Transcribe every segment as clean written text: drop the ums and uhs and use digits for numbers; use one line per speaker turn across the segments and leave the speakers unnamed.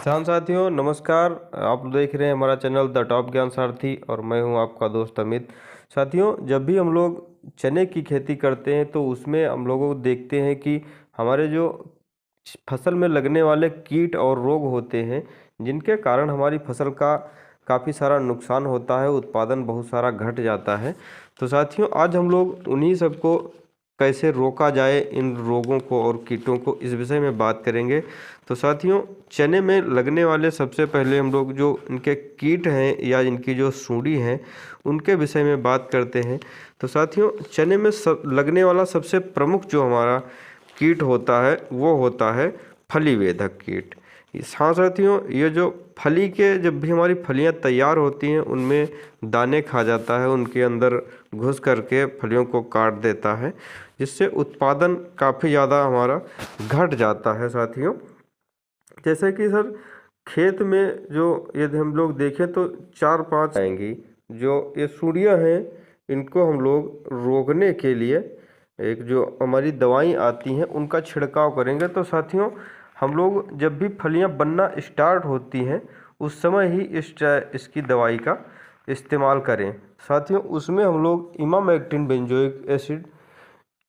किसान साथियों नमस्कार। आप देख रहे हैं हमारा चैनल द टॉप ज्ञान सारथी और मैं हूं आपका दोस्त अमित। साथियों, जब भी हम लोग चने की खेती करते हैं तो उसमें हम लोगों को देखते हैं कि हमारे जो फसल में लगने वाले कीट और रोग होते हैं, जिनके कारण हमारी फसल का काफ़ी सारा नुकसान होता है, उत्पादन बहुत सारा घट जाता है। तो साथियों, आज हम लोग उन्हीं सबको कैसे रोका जाए, इन रोगों को और कीटों को, इस विषय में बात करेंगे। तो साथियों, चने में लगने वाले सबसे पहले हम लोग जो इनके कीट हैं या इनकी जो सूंडी हैं, उनके विषय में बात करते हैं। तो साथियों, चने में लगने वाला सबसे प्रमुख जो हमारा कीट होता है वो होता है फली वेधक कीट। हाँ साथियों, ये जो फली के जब भी हमारी फलियां तैयार होती हैं उनमें दाने खा जाता है, उनके अंदर घुस करके फलियों को काट देता है, जिससे उत्पादन काफ़ी ज़्यादा हमारा घट जाता है। साथियों, जैसे कि सर खेत में जो यदि हम लोग देखें तो 4-5 आएंगी, जो ये सुड़ियाँ हैं, इनको हम लोग रोकने के लिए एक जो हमारी दवाई आती हैं उनका छिड़काव करेंगे। तो साथियों, हम लोग जब भी फलियां बनना स्टार्ट होती हैं उस समय ही इसकी दवाई का इस्तेमाल करें। साथियों, उसमें हम लोग इमामेक्टिन बेंजोइक एसिड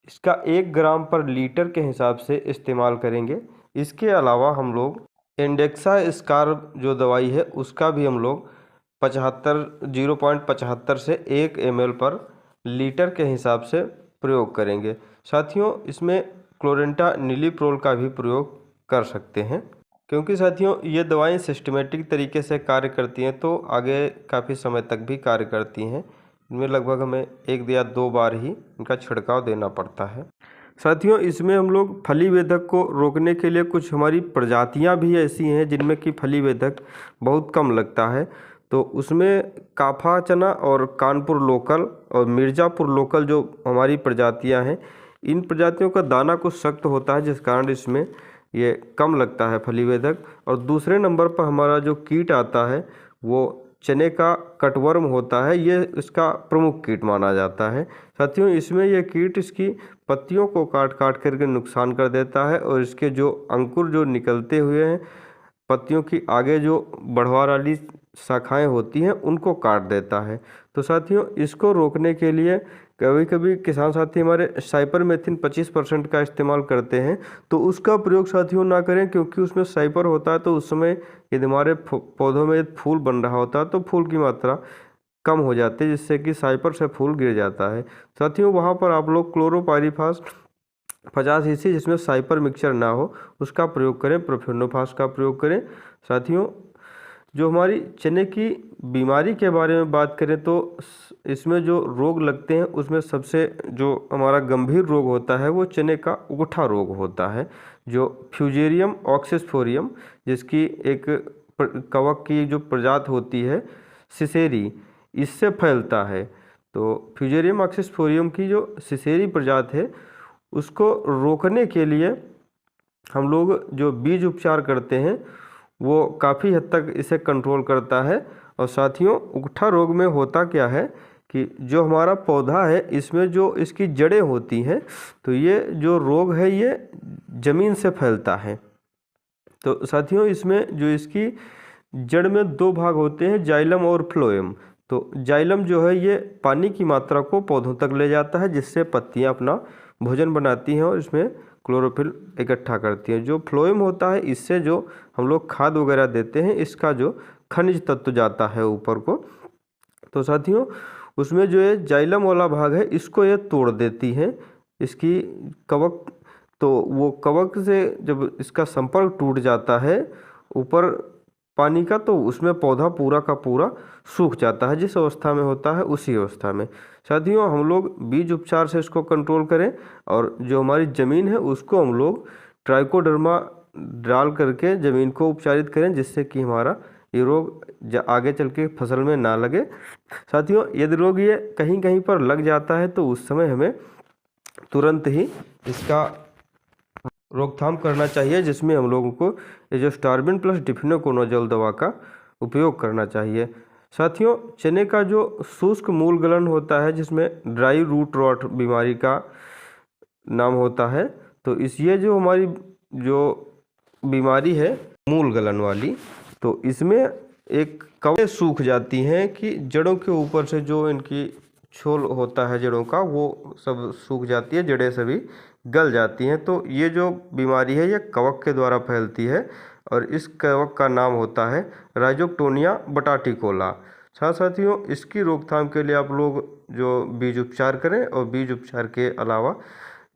इसका 1 ग्राम पर लीटर के हिसाब से इस्तेमाल करेंगे। इसके अलावा हम लोग इंडेक्सा स्कार्ब जो दवाई है उसका भी हम लोग 0.75 से 1 ml पर लीटर के हिसाब से प्रयोग करेंगे। साथियों, इसमें क्लोरेंटा नीलीप्रोल का भी प्रयोग कर सकते हैं, क्योंकि साथियों ये दवाएं सिस्टमेटिक तरीके से कार्य करती हैं तो आगे काफ़ी समय तक भी कार्य करती हैं। इनमें लगभग हमें 1 या 2 बार ही इनका छिड़काव देना पड़ता है। साथियों, इसमें हम लोग फली वेधक को रोकने के लिए कुछ हमारी प्रजातियां भी ऐसी हैं जिनमें कि फली वेधक बहुत कम लगता है। तो उसमें काफा चना और कानपुर लोकल और मिर्ज़ापुर लोकल जो हमारी प्रजातियां हैं, इन प्रजातियों का दाना कुछ सख्त होता है, जिस कारण इसमें ये कम लगता है फली वेधक। और दूसरे नंबर पर हमारा जो कीट आता है वो चने का कटवर्म होता है, ये इसका प्रमुख कीट माना जाता है। साथियों, इसमें यह कीट इसकी पत्तियों को काट काट करके नुकसान कर देता है और इसके जो अंकुर जो निकलते हुए हैं पत्तियों की आगे जो बढ़वार वाली शाखाएं होती हैं उनको काट देता है। तो साथियों, इसको रोकने के लिए कभी कभी किसान साथी हमारे साइपरमेथ्रिन 25% का इस्तेमाल करते हैं, तो उसका प्रयोग साथियों ना करें, क्योंकि उसमें साइपर होता है। तो उस समय यदि हमारे पौधों में फूल बन रहा होता है तो फूल की मात्रा कम हो जाती है, जिससे कि साइपर से फूल गिर जाता है। साथियों, वहाँ पर आप लोग क्लोरोपाइरीफास 50 ईसी, जिसमें साइपर मिक्सचर ना हो, उसका प्रयोग करें, प्रोफेनोफास का प्रयोग करें। साथियों, जो हमारी चने की बीमारी के बारे में बात करें तो इसमें जो रोग लगते हैं उसमें सबसे जो हमारा गंभीर रोग होता है वो चने का उगठा रोग होता है, जो फ्यूजेरियम ऑक्सिस्फोरियम, जिसकी एक कवक की जो प्रजाति होती है सिसेरी, इससे फैलता है। तो फ्यूजेरियम ऑक्सिस्फोरियम की जो सिसेरी प्रजाति है उसको रोकने के लिए हम लोग जो बीज उपचार करते हैं वो काफ़ी हद तक इसे कंट्रोल करता है। और साथियों, उगठा रोग में होता क्या है कि जो हमारा पौधा है इसमें जो इसकी जड़ें होती हैं, तो ये जो रोग है ये ज़मीन से फैलता है। तो साथियों, इसमें जो इसकी जड़ में 2 भाग होते हैं, जाइलम और फ्लोएम। तो जाइलम जो है ये पानी की मात्रा को पौधों तक ले जाता है, जिससे पत्तियां अपना भोजन बनाती हैं और इसमें क्लोरोफिल इकट्ठा करती हैं। जो फ्लोएम होता है, इससे जो हम लोग खाद वगैरह देते हैं, इसका जो खनिज तत्व जाता है ऊपर को। तो साथियों, उसमें जो ये जाइलम वाला भाग है इसको ये तोड़ देती है, इसकी कवक। तो वो कवक से जब इसका संपर्क टूट जाता है ऊपर पानी का, तो उसमें पौधा पूरा का पूरा सूख जाता है। जिस अवस्था में होता है उसी अवस्था में साथियों हम लोग बीज उपचार से इसको कंट्रोल करें, और जो हमारी ज़मीन है उसको हम लोग ट्राइकोडर्मा डाल करके ज़मीन को उपचारित करें, जिससे कि हमारा ये रोग आगे चल के फसल में ना लगे। साथियों, यदि रोग ये कहीं कहीं पर लग जाता है तो उस समय हमें तुरंत ही इसका रोकथाम करना चाहिए, जिसमें हम लोगों को ये जो स्टार्बिन प्लस डिफिनोकोनाजोल दवा का उपयोग करना चाहिए। साथियों, चने का जो शुष्क मूल गलन होता है, जिसमें ड्राई रूट रॉट बीमारी का नाम होता है, तो इस ये जो हमारी जो बीमारी है मूल गलन वाली। तो इसमें एक कवकें सूख जाती हैं कि जड़ों के ऊपर से जो इनकी छोल होता है जड़ों का वो सब सूख जाती है, जड़ें सभी गल जाती हैं। तो ये जो बीमारी है ये कवक के द्वारा फैलती है और इस कवक का नाम होता है राइजोक्टोनिया बटाटिकोला। साथियों इसकी रोकथाम के लिए आप लोग जो बीज उपचार करें और बीज उपचार के अलावा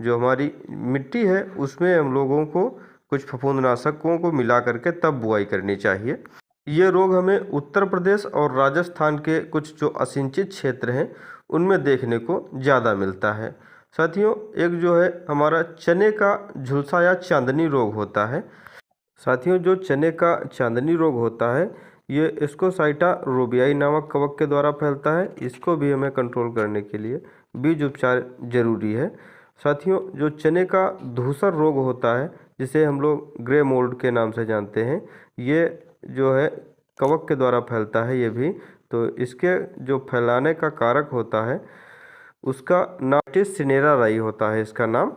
जो हमारी मिट्टी है उसमें हम लोगों को कुछ फफूंदनाशकों को मिला करके तब बुआई करनी चाहिए। ये रोग हमें उत्तर प्रदेश और राजस्थान के कुछ जो असिंचित क्षेत्र हैं उनमें देखने को ज़्यादा मिलता है। साथियों एक जो है हमारा चने का झुलसा या चांदनी रोग होता है। साथियों जो चने का चांदनी रोग होता है ये एस्कोसाइटा रोबियाई नामक कवक के द्वारा फैलता है। इसको भी हमें कंट्रोल करने के लिए बीज उपचार जरूरी है। साथियों जो चने का धूसर रोग होता है जिसे हम लोग ग्रे मोल्ड के नाम से जानते हैं, ये जो है कवक के द्वारा फैलता है ये भी। तो इसके जो फैलाने का कारक होता है उसका नाइटिस सिनेरा राई होता है इसका नाम।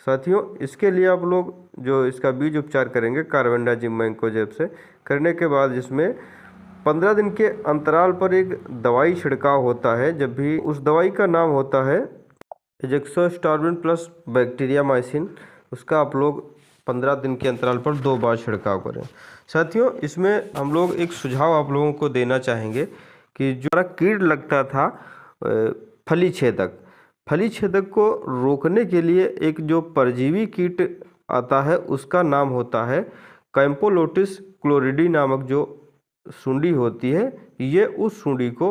साथियों इसके लिए आप लोग जो इसका बीज उपचार करेंगे कार्बेंडाजिम मैंकोजेब से करने के बाद जिसमें 15 दिन के अंतराल पर एक दवाई छिड़काव होता है। जब भी उस दवाई का नाम होता है एजोक्सिस्ट्रोबिन प्लस बैक्टीरियामाइसिन, उसका आप लोग 15 दिन के अंतराल पर 2 बार छिड़काव करें। साथियों इसमें हम लोग एक सुझाव आप लोगों को देना चाहेंगे कि जो कीट लगता था फली छेदक को रोकने के लिए एक जो परजीवी कीट आता है उसका नाम होता है कैम्पोलोटिस क्लोरिडी नामक जो सुंडी होती है। ये उस सुंडी को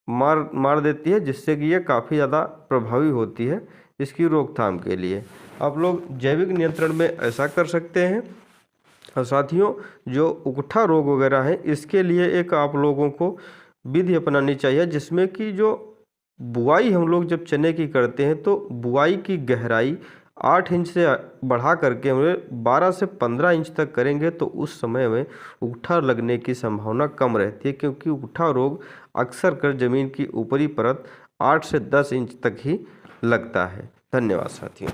मार देती है जिससे कि ये काफ़ी ज़्यादा प्रभावी होती है इसकी रोकथाम के लिए। आप लोग जैविक नियंत्रण में ऐसा कर सकते हैं। और साथियों जो उकठा रोग वगैरह है इसके लिए एक आप लोगों को विधि अपनानी चाहिए जिसमें कि जो बुआई हम लोग जब चने की करते हैं तो बुआई की गहराई 8 इंच से बढ़ा करके हमें 12 से 15 इंच तक करेंगे तो उस समय में उकठा लगने की संभावना कम रहती है, क्योंकि उकठा रोग अक्सर कर ज़मीन की ऊपरी परत 8 से 10 इंच तक ही लगता है। धन्यवाद साथियों।